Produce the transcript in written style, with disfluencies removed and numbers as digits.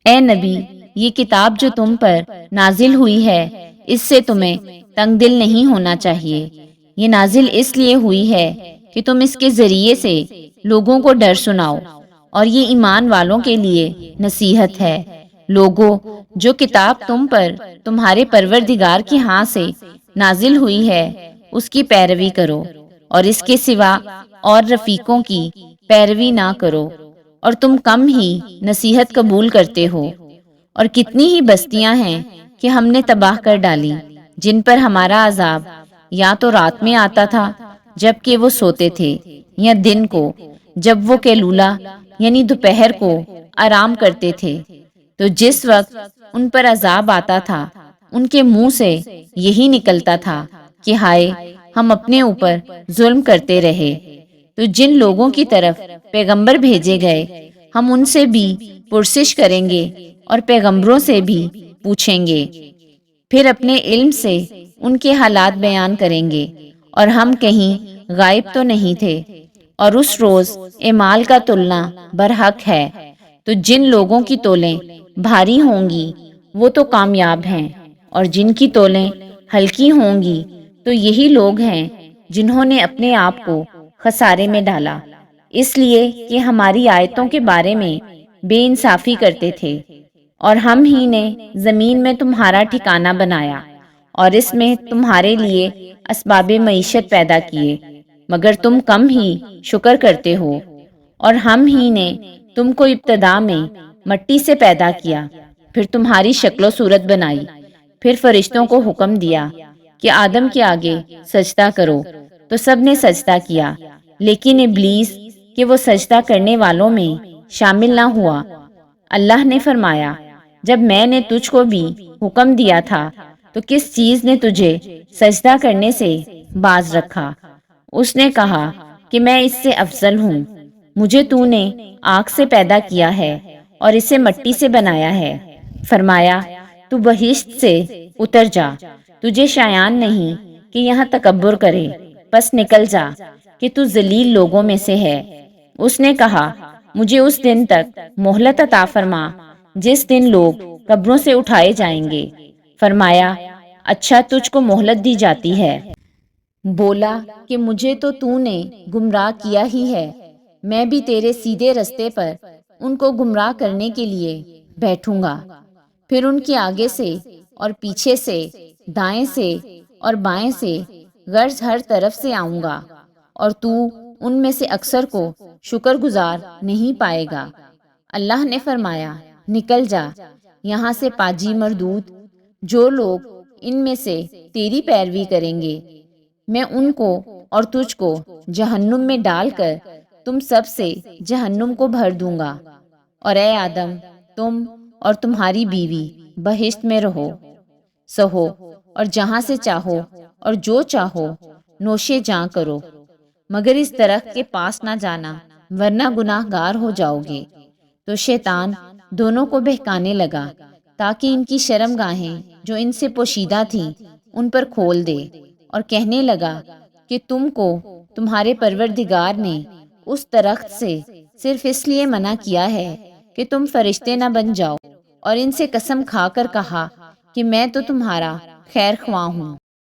اے نبی، یہ کتاب جو تم پر نازل ہوئی ہے اس سے تمہیں تنگ دل نہیں ہونا چاہیے۔ یہ نازل اس لیے ہوئی ہے کہ تم اس کے ذریعے سے لوگوں کو ڈر سناؤ، اور یہ ایمان والوں کے لیے نصیحت ہے۔ لوگوں، جو کتاب تم پر تمہارے پروردگار کی ہاں سے نازل ہوئی ہے اس کی پیروی کرو، اور اس کے سوا اور رفیقوں کی پیروی نہ کرو، اور تم کم ہی نصیحت قبول کرتے ہو۔ اور کتنی ہی بستیاں ہیں کہ ہم نے تباہ کر ڈالی جن پر ہمارا عذاب یا تو رات میں آتا تھا جب کہ وہ سوتے تھے، یا دن کو جب وہ قیلولہ یعنی دوپہر کو آرام کرتے تھے۔ تو جس وقت ان پر عذاب آتا تھا ان کے منہ سے یہی نکلتا تھا کہ ہائے، ہم اپنے اوپر ظلم کرتے رہے۔ تو جن لوگوں کی طرف پیغمبر بھیجے گئے ہم ان سے بھی پرسش کریں گے اور پیغمبروں سے بھی پوچھیں گے، پھر اپنے علم سے ان کے حالات بیان کریں گے، اور ہم کہیں غائب تو نہیں تھے۔ اور اس روز اعمال کا تلنا برحق ہے، تو جن لوگوں کی تولیں بھاری ہوں گی وہ تو کامیاب ہیں، اور جن کی تولیں ہلکی ہوں گی تو یہی لوگ ہیں جنہوں نے اپنے آپ کو خسارے میں ڈالا، اس لیے کہ ہماری آیتوں کے بارے میں بے انصافی کرتے تھے۔ اور ہم ہی نے زمین میں تمہارا ٹھکانہ بنایا اور اس میں تمہارے لیے اسباب معیشت پیدا کیے، مگر تم کم ہی شکر کرتے ہو۔ اور ہم ہی نے تم کو ابتدا میں مٹی سے پیدا کیا، پھر تمہاری شکل و صورت بنائی، پھر فرشتوں کو حکم دیا کہ آدم کے آگے سجدہ کرو، تو سب نے سجدہ کیا، لیکن ابلیس کہ وہ سجدہ کرنے والوں میں شامل نہ ہوا۔ اللہ نے فرمایا، جب میں نے تجھ کو بھی حکم دیا تھا تو کس چیز نے تجھے سجدہ کرنے سے باز رکھا؟ اس نے کہا کہ میں اس سے افضل ہوں، مجھے تو نے آگ سے پیدا کیا ہے اور اسے مٹی سے بنایا ہے۔ فرمایا، تو بہشت سے اتر جا، تجھے شایان نہیں کہ یہاں تکبر کرے، پس نکل جا کہ تو ذلیل لوگوں میں سے ہے۔ اس نے کہا، مجھے اس دن تک مہلت عطا فرما جس دن لوگ قبروں سے اٹھائے جائیں گے۔ فرمایا، اچھا، تجھ کو مہلت دی جاتی ہے۔ بولا کہ مجھے تو نے گمراہ کیا ہی ہے، میں بھی تیرے سیدھے رستے پر ان کو گمراہ کرنے کے لیے بیٹھوں گا، پھر ان کے آگے سے اور پیچھے سے، دائیں سے اور بائیں سے، غرض ہر طرف سے آؤں گا، اور تو ان میں سے اکثر کو شکر گزار نہیں پائے گا۔ اللہ نے فرمایا، نکل جا یہاں سے پاجی مردود، جو لوگ ان میں سے تیری پیروی کریں گے میں ان کو اور تجھ کو جہنم میں ڈال کر تم سب سے جہنم کو بھر دوں گا، اور اے آدم، تم اور تمہاری بیوی بہشت میں رہو، سہو اور جہاں سے چاہو اور جو چاہو نوشے جاں کرو، مگر اس درخت کے پاس نہ جانا ورنہ گناہ گار ہو جاؤ گے۔ تو شیطان دونوں کو بہکانے لگا تاکہ ان کی شرم گاہیں جو ان سے پوشیدہ تھیں ان پر کھول دے، اور کہنے لگا کہ تم کو تمہارے پروردگار نے اس درخت سے صرف اس لیے منع کیا ہے کہ تم فرشتے نہ بن جاؤ، اور ان سے قسم کھا کر کہا کہ میں تو تمہارا خیر خواہ ہوں۔